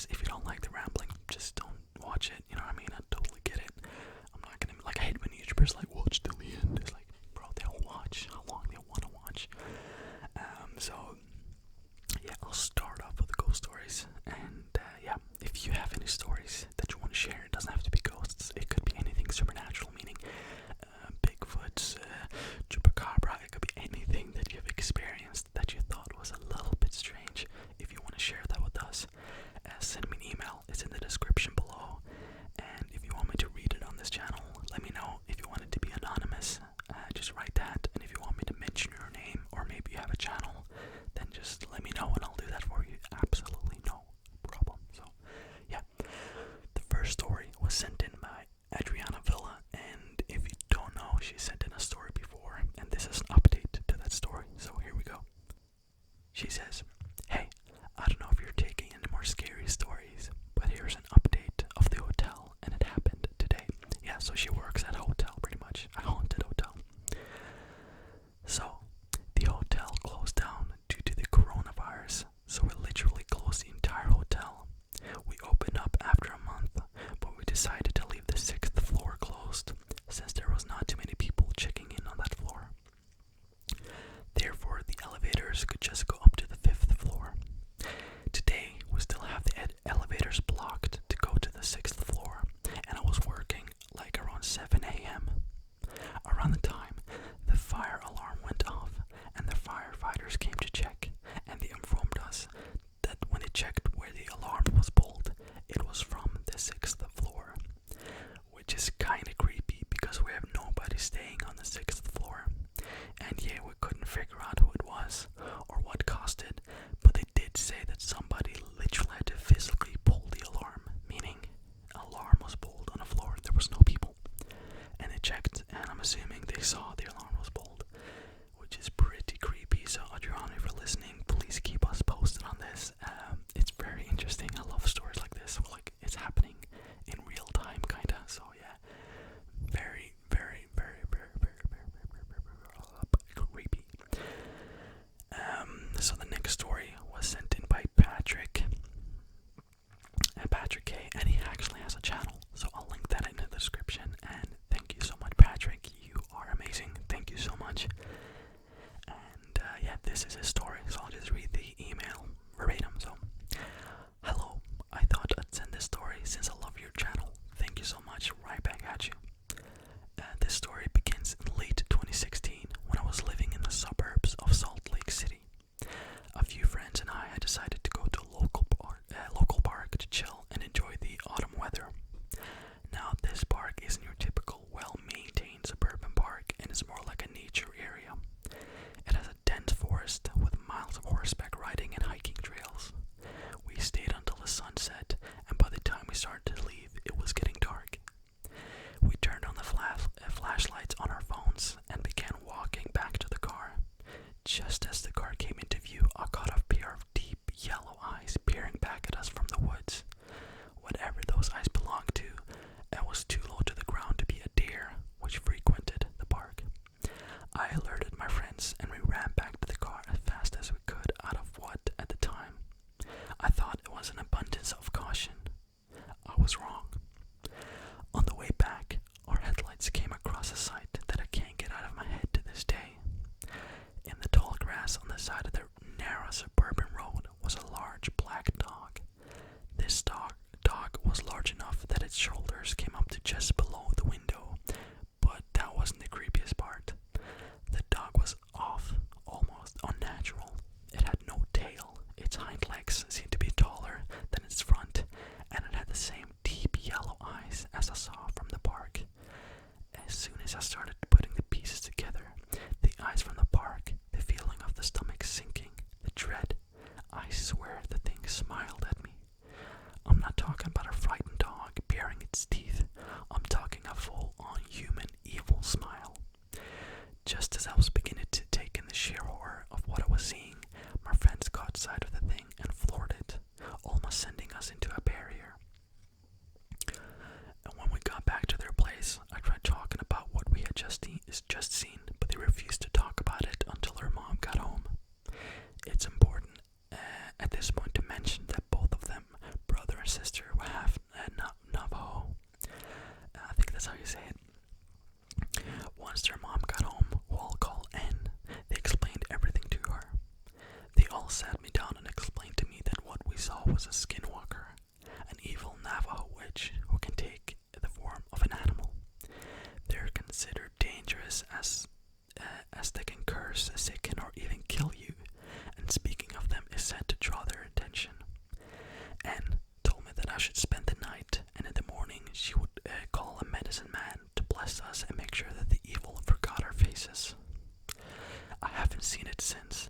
promise, if you don't like the rambling, just don't watch it. You know what I mean? I totally get it. I'm not gonna, like, I hate when YouTubers like watch till the end. It's like, bro, they'll watch how long they want to watch. So yeah, I'll start off with the ghost stories, and yeah, if you have any stories that you want to share, it doesn't have to be ghosts. It could be anything supernatural, meaning Bigfoots, chupacabra. It could be anything that you've experienced that you thought was a little bit strange. If you want to share that with us, send me an email. It's in the description below. And if you want me to read it on this channel, let me know. If you want it to be anonymous, just write that. And if you want me to mention your name, or maybe you have a channel, then just let me know and I'll do that for you. Absolutely no problem. So yeah, the first story was sent in by Adriana Villa, and if you don't know, she sent in a story before, and this is an update to that story. So here we go. She says, "Hey, I don't know if you're taking any more scary stories, but here's an update of the hotel, and it happened today." Yeah, so she works at a hotel, pretty much, a haunted hotel. So, the hotel closed down due to the coronavirus, so we literally closed the entire hotel. We opened up after a month, but we decided to leave the 6th floor closed, since there was not too many people checking in on that floor. Therefore, the elevators could just go up to the 5th floor. Today, we still have the elevators blocked to go to the 6th floor, and I was working like around 7 a.m. Around the time, the fire alarm went off, and the firefighters came to check, and they informed us that when they checked where the alarm was pulled, it was from the 6th floor, which is kinda creepy because we have nobody staying on the 6th floor. And yeah, we couldn't figure out who it was or what caused it, but they did say that somebody literally had to physically pull the alarm, meaning alarm was pulled on the floor, there was no people. And they checked, and I'm assuming they saw the alarm was pulled, which is pretty creepy. So Adriana, if you're listening, please keep us posted on this. It's very interesting. I love stories like this, like it's happening in real time, kinda. So yeah, very, very, very, very, very, very, very, very, very creepy. So the next story was sent in by Patrick. Patrick K, and he actually has a channel, so I'll link that in the description. And thank you so much, Patrick. You are amazing. Thank you so much. And yeah, this is his story, so I'll just read the email verbatim. So, "Hello, I thought I'd send this story since I love your channel. Thank you so much. Right back at you. This story begins in late 2016 when I was living in the suburbs of Salt Lake City. A few friends and I had decided to go to a local park to chill and enjoy the autumn weather. Now, this park isn't your typical well-maintained suburban park, and is more like a nature area. It has a dense forest with miles of horseback riding and hiking trails. We stayed until the sunset, and by the time we started to leave, it was getting dark. We turned on the flashlights on our phones and began walking back to the car. Just as the car came into view, I caught a pair of deep yellow eyes peering back at us from the woods. Whatever those eyes belonged to, it was too low to the ground to be a deer, which frequented the park. I alerted my friends, and we ran back to the car as fast as we could out of what, at the time, I thought it was an abundance of caution. I was wrong. On the way back, our headlights came across a sight that I can't get out of my head to this day. In the tall grass on the side of the narrow suburban road was a large black dog. This dog was large enough that its shoulders came up to just below the window, but that wasn't the creepiest part. The dog was off, almost unnatural. It had no tail, its hind legs seemed to be taller than its front, and it had the same deep yellow eyes as I saw from the park. As soon as I started putting the pieces together, the eyes from the park, the feeling of the stomach sinking, the dread, I swear the thing smiled at me. I'm not talking about a frightened dog baring its teeth. I'm talking a full-on human evil smile. Just as I was beginning to take in the sheer horror of what I was seeing, my friends caught sight of the thing and floored it, almost sending us into a barrier. And when we got back to their place, I tried talking about what we had just seen, but they refused to talk about it until their mom got home. It's important at this point to mention that both of them, brother curse, sicken, or even kill you, and speaking of them is said to draw their attention. Anne told me that I should spend the night, and in the morning she would call a medicine man to bless us and make sure that the evil forgot our faces. I haven't seen it since,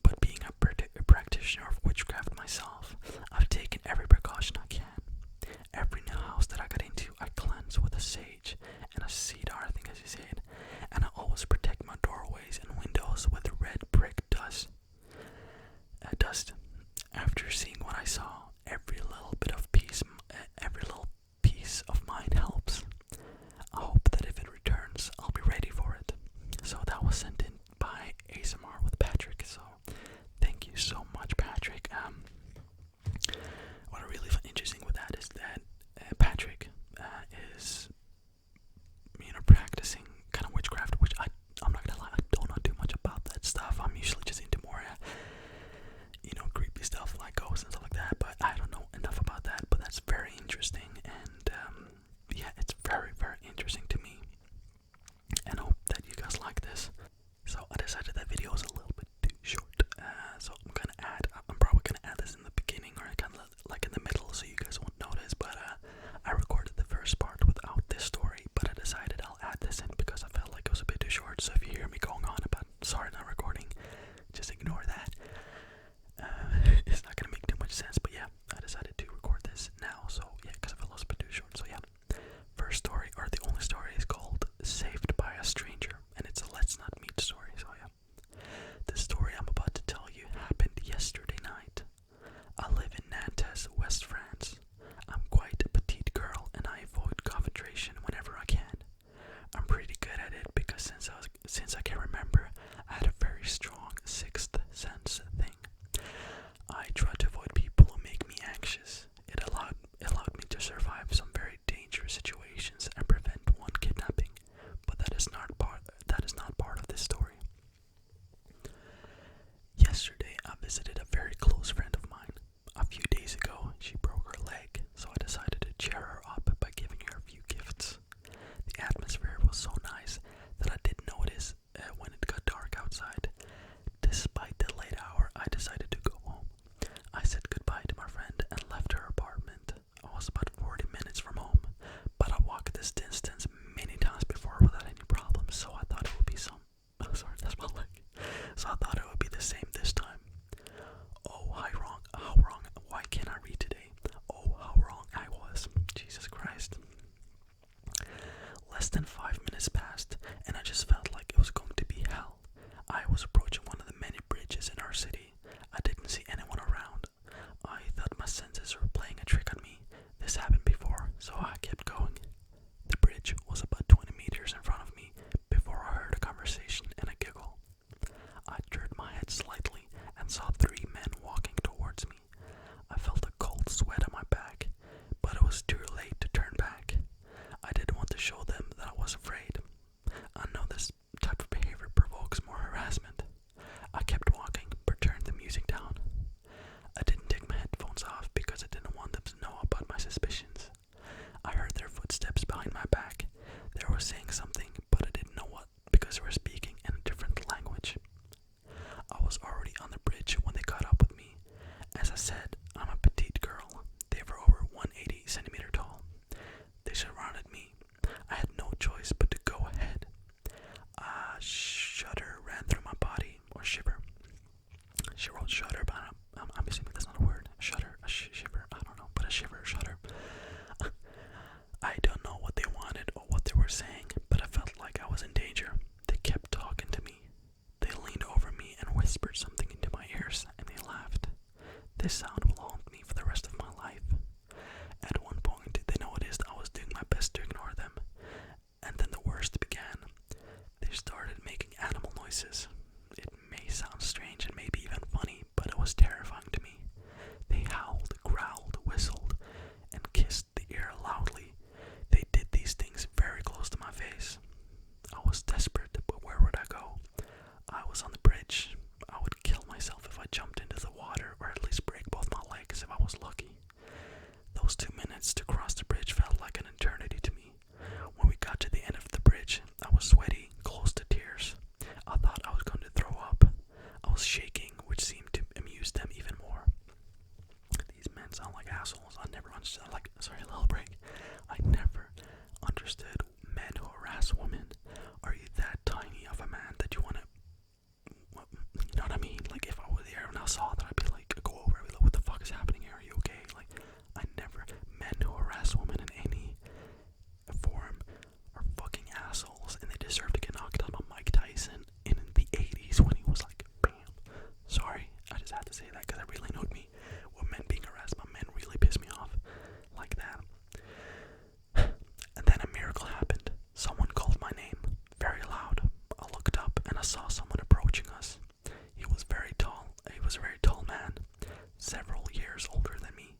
but being a practitioner of witchcraft myself, I've taken every precaution I can. Every new house that I got into, I cleanse with a sage and a cedar, I think as you say it, and I always protect my doorways and windows with red brick dust. After seeing what I saw, every little piece of mine helps. I hope that if it returns, I'll be ready for it. So that was sent in by ASMR with Patrick. So thank you so much, Patrick. What I really find interesting with that is that Patrick is, practicing kind of witchcraft, which I'm not gonna lie, I don't know too much about that stuff. I'm usually just into more, creepy stuff like ghosts and stuff like that. But I don't know enough about that. But that's very interesting, and yeah, it's very, very interesting to me. And I hope that you guys like this. So I decided that video was a little bit too short. So I'm probably gonna add this in the beginning or kind of like in the middle, so you guys won't notice. But I recorded the first part without this story, but I decided I'll add this in because I felt like it was a bit too short. So if you hear me going on about sorry not recording, just ignore that. It's not gonna make too much sense. But yeah, I decided to record this now. So yeah, because I felt it was a bit too short. So yeah, first story, or the only story, is called "Saved by a Stranger," and it's a let's not meet story. So yeah. The story I'm about to tell you happened yesterday night. I live in Nantes, West France. I'm quite a petite girl and I avoid concentration whenever I can. I'm pretty good at it because since I can remember, I had a very strong sixth sense thing. I try to avoid people who make me anxious. It allowed me to survive some very dangerous situations and prevent one kidnapping, but that is not part of this story. Yesterday, I visited a very close friend of mine. A few days ago, she broke her leg, so I decided to cheer her up by giving her a few gifts. The atmosphere was so nice that I didn't notice when it got dark outside. Despite the late hour, I decided to go home. I said goodbye to my friend and left her apartment. I was about 40 minutes from home, but I walked this distance many times before without any problems, so I thought it would be So I thought it would be the same this time. Oh, how wrong, why can't I read today? Oh, how wrong I was. Jesus Christ. Less than 5 minutes passed, and I just felt like it was going to be hell. I was approaching one of the many bridges in our city. I didn't see anyone around. I thought my senses were playing a trick on me. This happened before, so I kept going. The bridge was about 20 meters in front of me before I heard a conversation and a giggle. I turned my head slightly and saw 3 men walking towards me. I felt a cold sweat on my back, but it was too late to turn back. I didn't want to show them that I was afraid. I know this type of behavior provokes more harassment. I kept walking, but turned the music down. I didn't take my headphones off because I didn't want them to know about my suspicions. I heard their footsteps behind my back. They were saying something, but I didn't know what because they were speaking in a different language. I was already on the bridge when they caught up with me. As I said, I'm a petite girl. They were over 180 centimeter tall. They surrounded me. I had no choice but to go ahead. A shudder ran through my body, or shiver. She wrote shudder, but I'm assuming that's not a word. Shudder, shiver, I don't know, but a shiver, shudder. I don't know what they wanted or what they were saying, but I felt like I was in danger. They kept talking to me. They leaned over me and whispered something into my ears, and they laughed. This sound will haunt me for the rest of my life. At one point, they noticed I was doing my best to ignore them, and then the worst began. They started making animal noises. It may sound strange and maybe even funny, but it was terrifying to me. They howled, growled, whistled, and kissed the air loudly. They did these things very close to my face. I was desperate, but where would I go? I was on the bridge. I would kill myself if I jumped into the water, or at least break both my legs if I was lucky. Those 2 minutes to cross the bridge felt like an eternity to me. When we got to the end of the bridge, I was sweaty, close to tears. I thought I was going to throw assholes. I never understood, like, sorry, a little break. I never understood men who harass women. Are you that tiny of a man that you want to, you know what I mean? Like, if I were there and I saw that, I'd be like, go over, I'd be like, what the fuck is happening here? Are you okay? Like, I never, men who harass women in any form are fucking assholes, and they deserve to get knocked out by Mike Tyson in the 80s when he was like, bam. Sorry, I just had to say that because it really annoyed me. When men being harassed by men really pissed me off like that. And then a miracle happened. Someone called my name very loud. I looked up and I saw someone approaching us. He was very tall. He was a very tall man, several years older than me,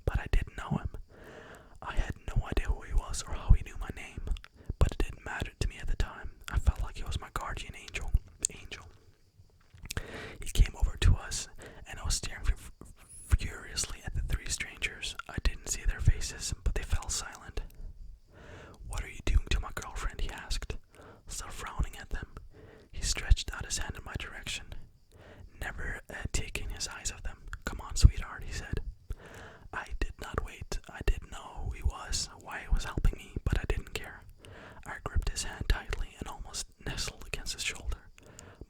but I didn't know him. I had no idea who he was or how he knew my name, but it didn't matter to me at the time. I felt like he was my guardian angel. He came over to us, and I was staring furiously at the three strangers. I didn't see their faces, but they fell silent. "What are you doing to my girlfriend?" he asked, still frowning at them. He stretched out his hand in my direction, never taking his eyes off them. "Come on, sweetheart," he said. I did not wait. I didn't know who he was, why he was helping me, but I didn't care. I gripped his hand tightly and almost nestled against his shoulder.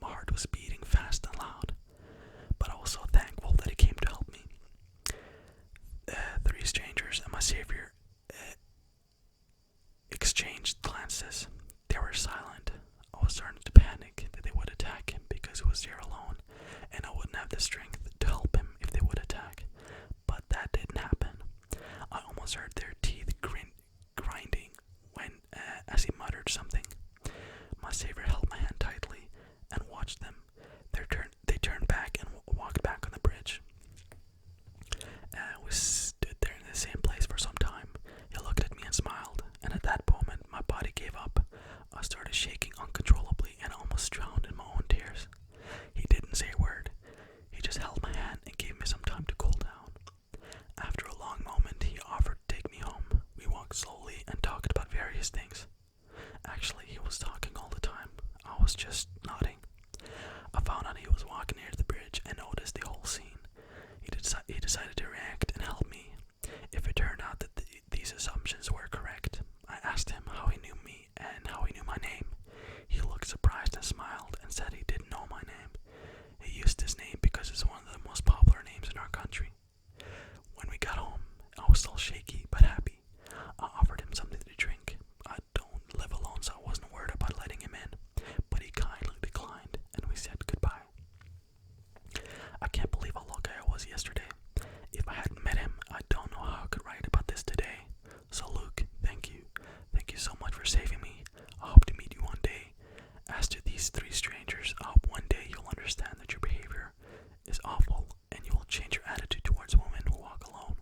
My heart was beating fast and loud, but I was so thankful that he came to help me. Three strangers and my savior exchanged glances. They were silent. I was starting to panic that they would attack him because he was there alone, and I wouldn't have the strength to help him if they would attack. But that didn't happen. I almost heard their teeth grinding when, as he muttered something. My savior held my hand tightly and watched them. They turned back and walked back on the bridge. We stood there in the same place for some time. He looked at me and smiled, and at that moment my body gave up. I started shaking uncontrollably and almost drowned in my own tears. He didn't say a word. He just held my hand and gave me some time to cool down. After a long moment, he offered to take me home. We walked slowly and talked about various things. Actually, he was talking all the time. I was just nodding. I found out he was walking near the bridge and noticed the whole scene. He decided to react and help me. If it turned out that these assumptions were correct, I asked him how he knew me and how he knew my name. He looked surprised and smiled and said he didn't know my name. He used this name because it's one of the most popular names in our country. When we got home, I was still shaky but happy. I offered him something to drink. I don't live alone, so I wasn't worried about letting him in, but he kindly declined and we said goodbye. I can't believe how lucky I was yesterday. If I hadn't met him, I don't know how I could write about this today. So Luke, thank you. Thank you so much for saving me. I hope to meet you one day. As to these three strangers, I hope one day you'll understand that your behavior is awful and you will change your attitude towards women who walk alone.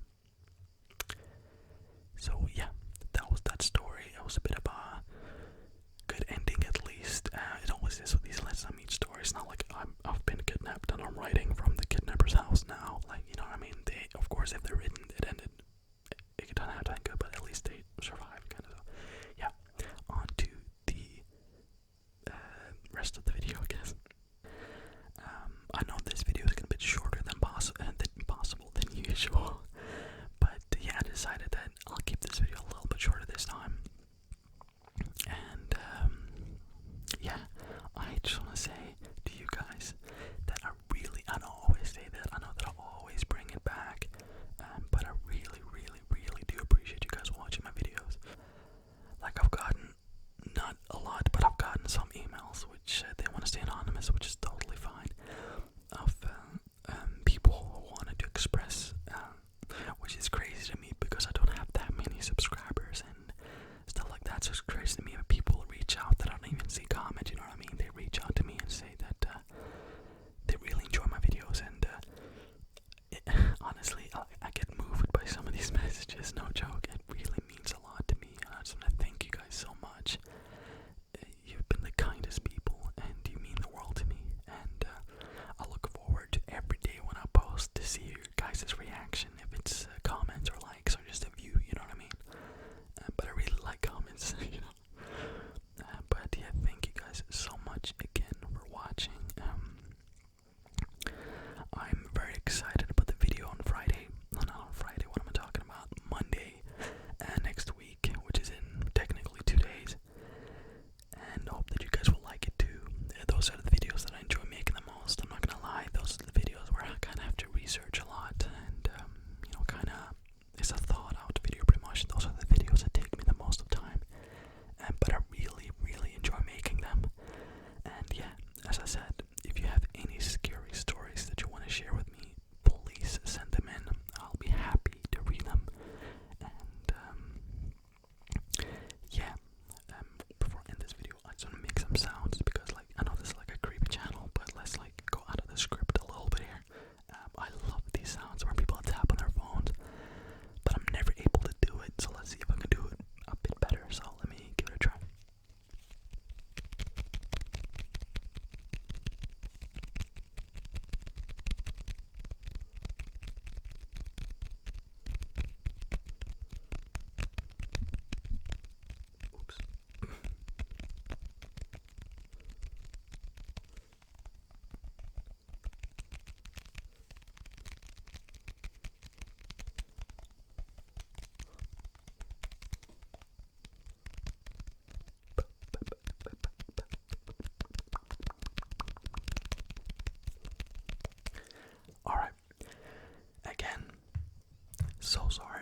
so sorry.